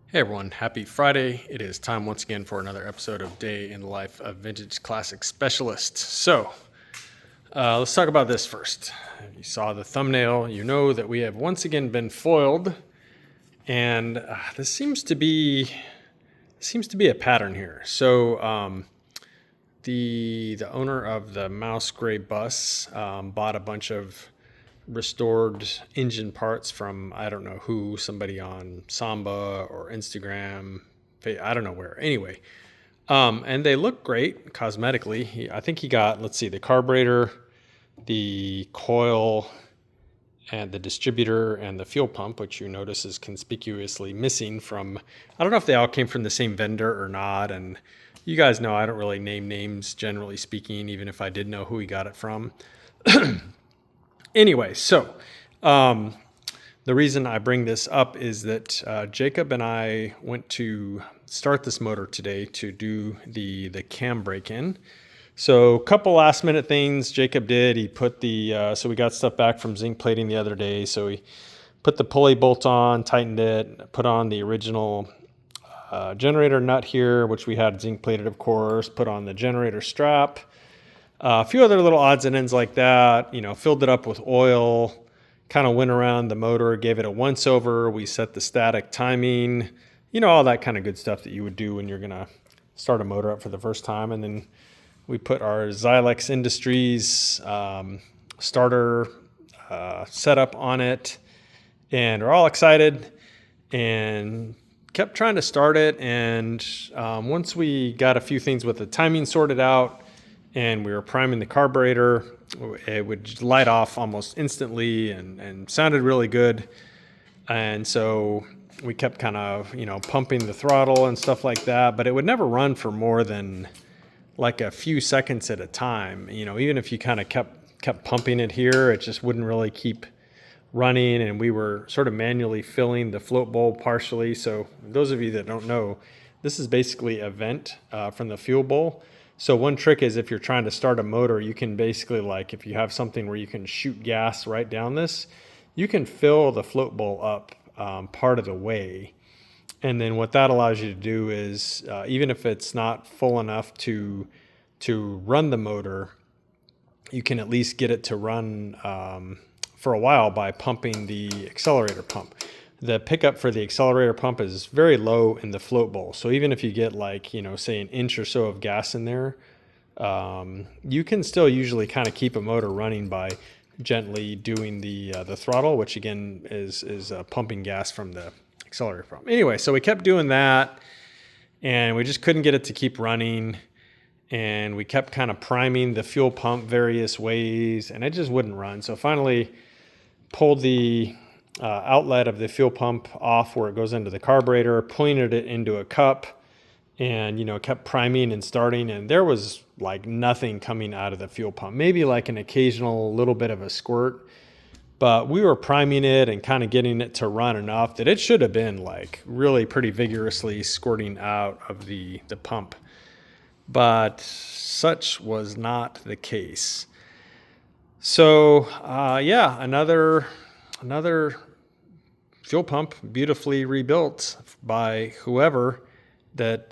Hey everyone, happy Friday. It is time once again for another episode of Day in the Life of Vintage Classic Specialist. Let's talk about this first. If you saw the thumbnail, you know that we have once again been foiled, and this seems to be a pattern here. The owner of the mouse gray bus bought a bunch of restored engine parts from I don't know who, somebody on Samba or Instagram, I don't know where. Anyway, and they look great cosmetically. I think he got, let's see, the carburetor, the coil, and the distributor and the fuel pump, which you notice is conspicuously missing from, I don't know if they all came from the same vendor or not. And you guys know I don't really name names, generally speaking, even if I did know who he got it from. Anyway, the reason I bring this up is that Jacob and I went to start this motor today to do the cam break-in. So a couple last minute things Jacob did. He put so we got stuff back from zinc plating the other day. So he put the pulley bolt on, tightened it, put on the original generator nut here, which we had zinc plated, of course, put on the generator strap. A few other little odds and ends like that, filled it up with oil, kind of went around the motor, gave it a once over. We set the static timing, all that kind of good stuff that you would do when you're going to start a motor up for the first time. And then we put our Xylex Industries starter setup on it, and we're all excited and kept trying to start it. And once we got a few things with the timing sorted out, and we were priming the carburetor, it would light off almost instantly and sounded really good. And so we kept kind of, pumping the throttle and stuff like that, but it would never run for more than like a few seconds at a time. Even if you kind of kept pumping it here, it just wouldn't really keep running. And we were sort of manually filling the float bowl partially. So those of you that don't know, this is basically a vent from the fuel bowl. So one trick is if you're trying to start a motor, you can basically, like if you have something where you can shoot gas right down this, you can fill the float bowl up part of the way. And then what that allows you to do is, even if it's not full enough to run the motor, you can at least get it to run for a while by pumping the accelerator pump. The pickup for the accelerator pump is very low in the float bowl. So even if you get say an inch or so of gas in there, you can still usually kind of keep a motor running by gently doing the throttle, which again is pumping gas from the accelerator pump. Anyway, so we kept doing that, and we just couldn't get it to keep running. And we kept kind of priming the fuel pump various ways, and it just wouldn't run. So finally pulled the outlet of the fuel pump off where it goes into the carburetor, pointed it into a cup, and kept priming and starting, and there was like nothing coming out of the fuel pump, maybe like an occasional little bit of a squirt, but we were priming it and kind of getting it to run enough that it should have been like really pretty vigorously squirting out of the pump, but such was not the case. So another fuel pump beautifully rebuilt by whoever that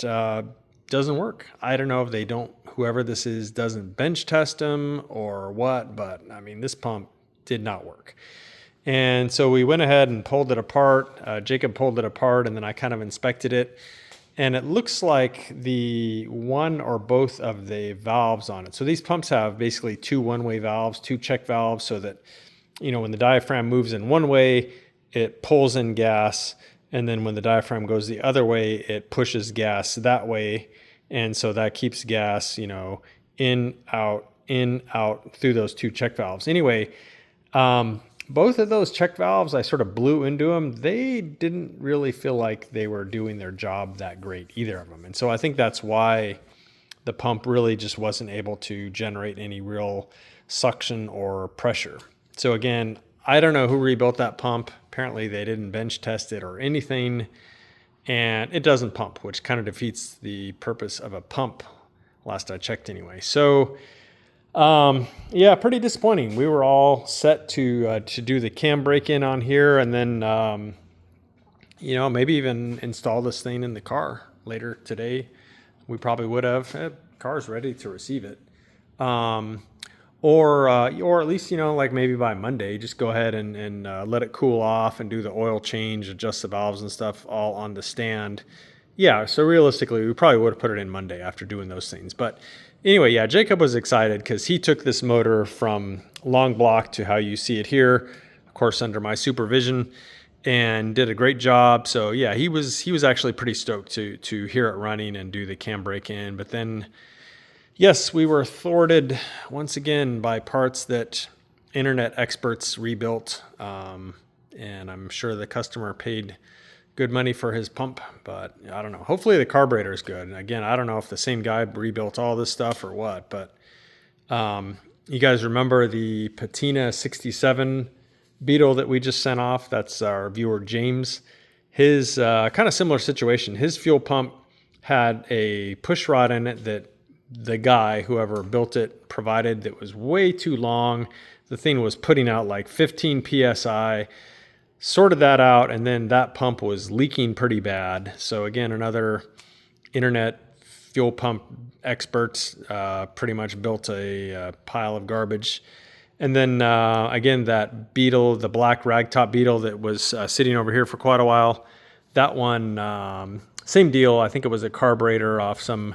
doesn't work. I don't know if whoever this is doesn't bench test them or what, but I mean, this pump did not work. And so we went ahead and pulled it apart. Jacob pulled it apart, and then I kind of inspected it. And it looks like the one or both of the valves on it. So these pumps have basically two one-way valves, two check valves, so that, when the diaphragm moves in one way, it pulls in gas. And then when the diaphragm goes the other way, it pushes gas that way. And so that keeps gas, in, out through those two check valves. Anyway, both of those check valves, I sort of blew into them. They didn't really feel like they were doing their job that great, either of them. And so I think that's why the pump really just wasn't able to generate any real suction or pressure. So again, I don't know who rebuilt that pump. Apparently they didn't bench test it or anything. And it doesn't pump, which kind of defeats the purpose of a pump, last I checked anyway. So pretty disappointing. We were all set to do the cam break-in on here, and then maybe even install this thing in the car later today. We probably would have. Car's ready to receive it. Or at least, like maybe by Monday, just go ahead and let it cool off and do the oil change, adjust the valves and stuff all on the stand. Yeah, so realistically, we probably would have put it in Monday after doing those things. But anyway, yeah, Jacob was excited because he took this motor from long block to how you see it here, of course, under my supervision, and did a great job. So yeah, he was actually pretty stoked to hear it running and do the cam brake in. But then, yes, we were thwarted once again by parts that internet experts rebuilt, and I'm sure the customer paid good money for his pump, but I don't know. Hopefully the carburetor is good. And again, I don't know if the same guy rebuilt all this stuff or what, but you guys remember the Patina 67 Beetle that we just sent off? That's our viewer James. His kind of similar situation. His fuel pump had a push rod in it that the guy, whoever built it, provided that was way too long. The thing was putting out like 15 PSI. Sorted that out, and then that pump was leaking pretty bad. So again, another internet fuel pump experts pretty much built a pile of garbage. And then again, that Beetle, the black ragtop Beetle that was sitting over here for quite a while, that one, same deal. I think it was a carburetor off some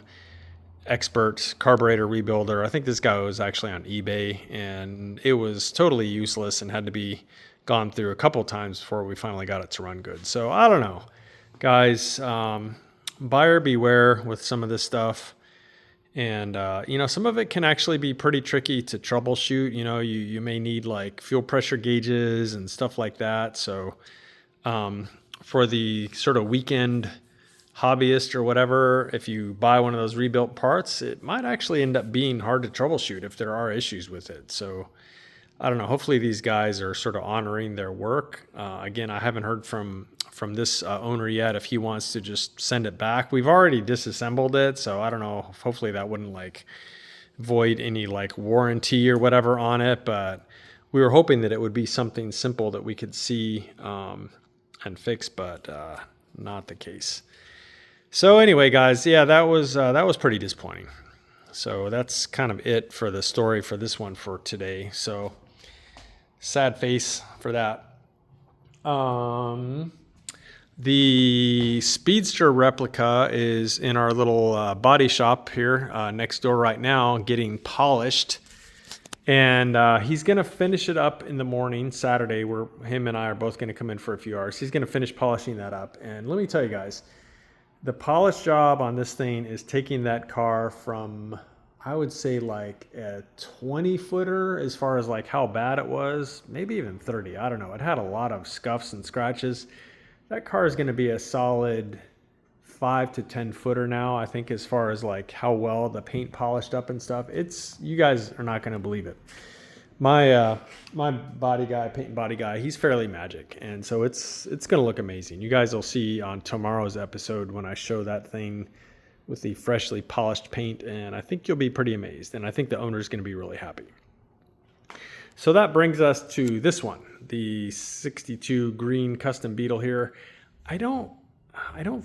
expert carburetor rebuilder. I think this guy was actually on eBay, and it was totally useless and had to be gone through a couple times before we finally got it to run good. So I don't know, guys, buyer beware with some of this stuff. And, some of it can actually be pretty tricky to troubleshoot. You may need like fuel pressure gauges and stuff like that. So for the sort of weekend hobbyist or whatever, if you buy one of those rebuilt parts, it might actually end up being hard to troubleshoot if there are issues with it. So I don't know. Hopefully these guys are sort of honoring their work. Again, I haven't heard from this owner yet if he wants to just send it back. We've already disassembled it, so I don't know. Hopefully that wouldn't like void any like warranty or whatever on it. But we were hoping that it would be something simple that we could see and fix, but not the case. So anyway, guys, yeah, that was pretty disappointing. So that's kind of it for the story for this one for today. So sad face for that. The Speedster replica is in our little body shop here next door right now, getting polished. And he's going to finish it up in the morning, Saturday, where him and I are both going to come in for a few hours. He's going to finish polishing that up. And let me tell you guys, the polish job on this thing is taking that car from, I would say, like a 20-footer as far as like how bad it was, maybe even 30. I don't know. It had a lot of scuffs and scratches. That car is going to be a solid 5 to 10 footer now, I think, as far as like how well the paint polished up and stuff. You guys are not going to believe it. My body guy, paint body guy, he's fairly magic, and so it's going to look amazing. You guys will see on tomorrow's episode when I show that thing with the freshly polished paint, and I think you'll be pretty amazed, and I think the owner's going to be really happy. So that brings us to this one, the 62 green custom Beetle here. I don't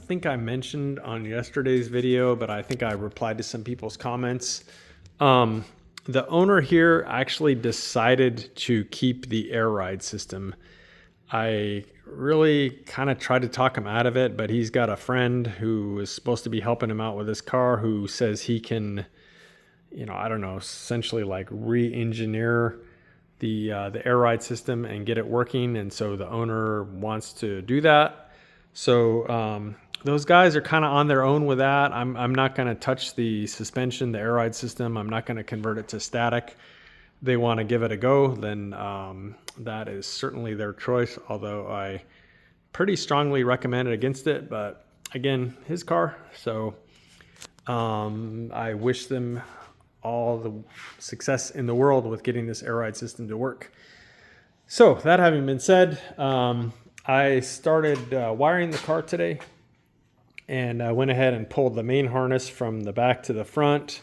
think I mentioned on yesterday's video, but I think I replied to some people's comments. The owner here actually decided to keep the air ride system. I really kind of tried to talk him out of it, but he's got a friend who is supposed to be helping him out with his car who says he can, I don't know, essentially like re-engineer the air ride system and get it working. And so the owner wants to do that. So those guys are kind of on their own with that. I'm not going to touch the suspension, the air ride system. I'm not going to convert it to static. They want to give it a go, then that is certainly their choice, although I pretty strongly recommend it against it. But again, his car. So I wish them all the success in the world with getting this air ride system to work. So that having been said, I started wiring the car today, and I went ahead and pulled the main harness from the back to the front,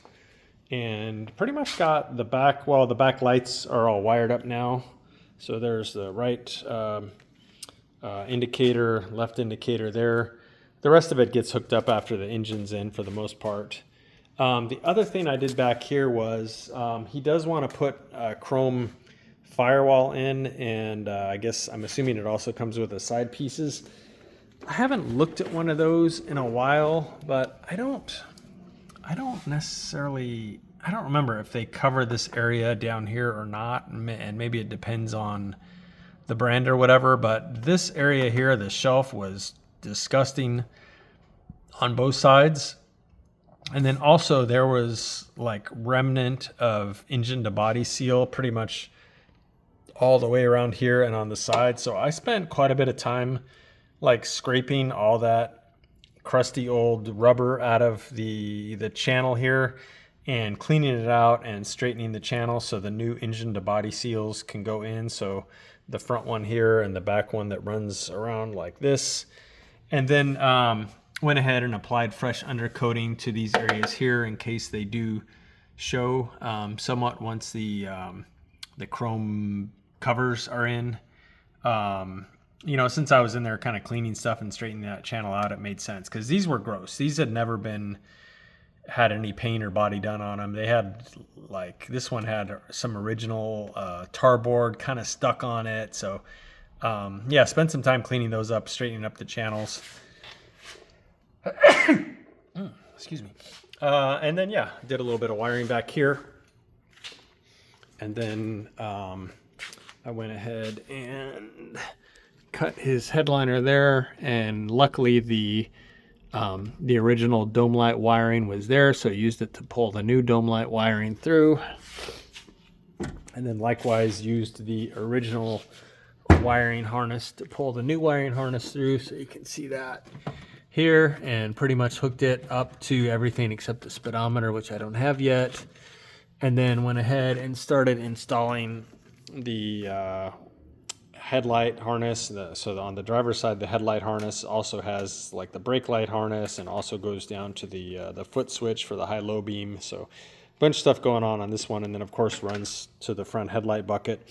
and pretty much got the back, the back lights are all wired up now. So there's the right indicator, left indicator there. The rest of it gets hooked up after the engine's in for the most part. The other thing I did back here was he does want to put a chrome firewall in, and I guess I'm assuming it also comes with the side pieces. I haven't looked at one of those in a while, but I don't remember if they cover this area down here or not, and maybe it depends on the brand or whatever, but this area here, the shelf, was disgusting on both sides. And then also there was like remnant of engine to body seal pretty much all the way around here and on the side. So I spent quite a bit of time like scraping all that crusty old rubber out of the channel here and cleaning it out and straightening the channel so the new engine to body seals can go in. So the front one here and the back one that runs around like this. And then went ahead and applied fresh undercoating to these areas here in case they do show somewhat once the chrome covers are in. You know, since I was in there kind of cleaning stuff and straightening that channel out, it made sense because these were gross. These had never had any paint or body done on them. They had, like, this one had some original tarboard kind of stuck on it. So yeah, spent some time cleaning those up, straightening up the channels. Excuse me. And then, yeah, did a little bit of wiring back here. And then I went ahead and cut his headliner there. And luckily the original dome light wiring was there, so I used it to pull the new dome light wiring through. And then likewise used the original wiring harness to pull the new wiring harness through, so you can see that here, and pretty much hooked it up to everything except the speedometer, which I don't have yet. And then went ahead and started installing the headlight harness. So on the driver's side, the headlight harness also has like the brake light harness, and also goes down to the foot switch for the high-low beam. So a bunch of stuff going on this one, and then of course runs to the front headlight bucket.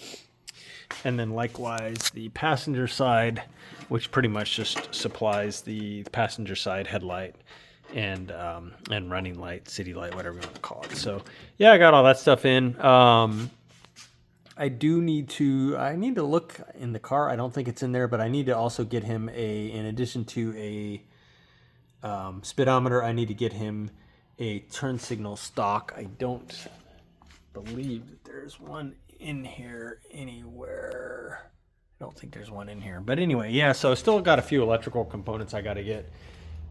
And then likewise the passenger side, which pretty much just supplies the passenger side headlight and running light, city light, whatever you want to call it. So yeah, I got all that stuff in. I need to look in the car. I don't think it's in there, but I need to also get him in addition to a speedometer, I need to get him a turn signal stock. I don't believe that there's one in here anywhere. I don't think there's one in here, but anyway, yeah, so still got a few electrical components I got to get.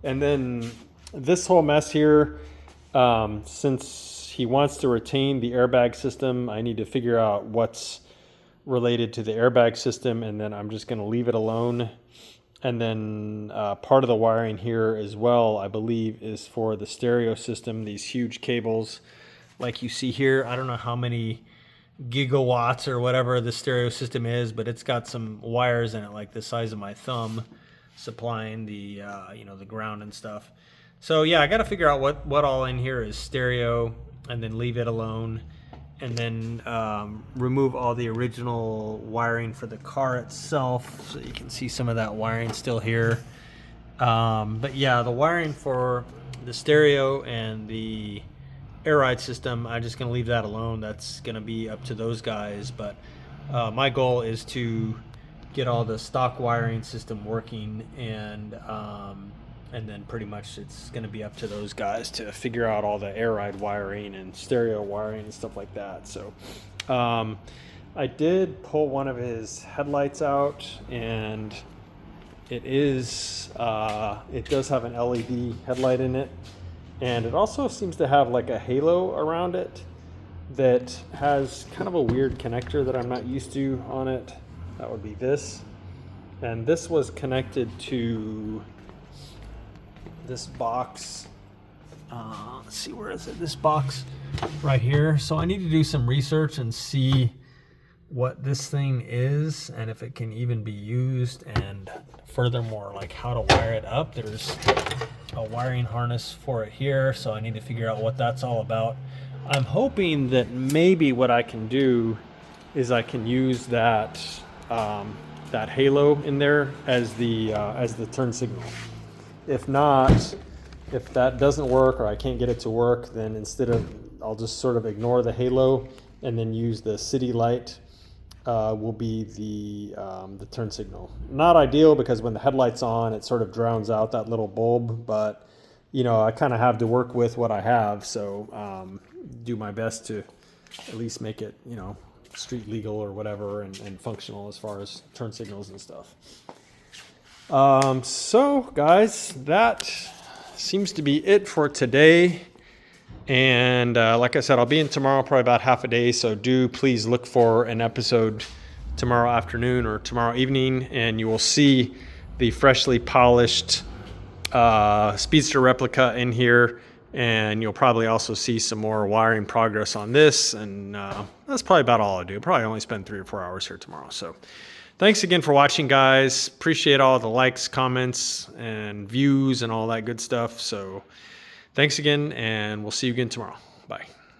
And then this whole mess here, since he wants to retain the airbag system, I need to figure out what's related to the airbag system, and then I'm just going to leave it alone. And then part of the wiring here as well, I believe, is for the stereo system, these huge cables like you see here. I don't know how many gigawatts or whatever the stereo system is, but it's got some wires in it like the size of my thumb, supplying the the ground and stuff. So yeah, I got to figure out what all in here is stereo, and then leave it alone, and then remove all the original wiring for the car itself, so you can see some of that wiring still here. But yeah, the wiring for the stereo and the air ride system, I'm just going to leave that alone. That's going to be up to those guys. But my goal is to get all the stock wiring system working, and then pretty much it's going to be up to those guys to figure out all the air ride wiring and stereo wiring and stuff like that. So I did pull one of his headlights out, and it does have an LED headlight in it. And it also seems to have like a halo around it that has kind of a weird connector that I'm not used to on it. That would be this. And this was connected to this box. Let's see, where is it? This box right here. So I need to do some research and see what this thing is and if it can even be used, and furthermore, like how to wire it up. There's a wiring harness for it here, so I need to figure out what that's all about. I'm hoping that maybe what I can do is I can use that that halo in there as the turn signal. If not, if that doesn't work or I can't get it to work, then I'll just sort of ignore the halo and then use the city light. Will be the turn signal. Not ideal because when the headlight's on, it sort of drowns out that little bulb, but you know, I kind of have to work with what I have, so do my best to at least make it, you know, street legal or whatever, and functional as far as turn signals and stuff. So guys, that seems to be it for today. And like I said, I'll be in tomorrow, probably about half a day. So do please look for an episode tomorrow afternoon or tomorrow evening, and you will see the freshly polished Speedster replica in here. And you'll probably also see some more wiring progress on this. And that's probably about all I do. Probably only spend 3 or 4 hours here tomorrow. So thanks again for watching, guys. Appreciate all the likes, comments, and views and all that good stuff. So thanks again, and we'll see you again tomorrow. Bye.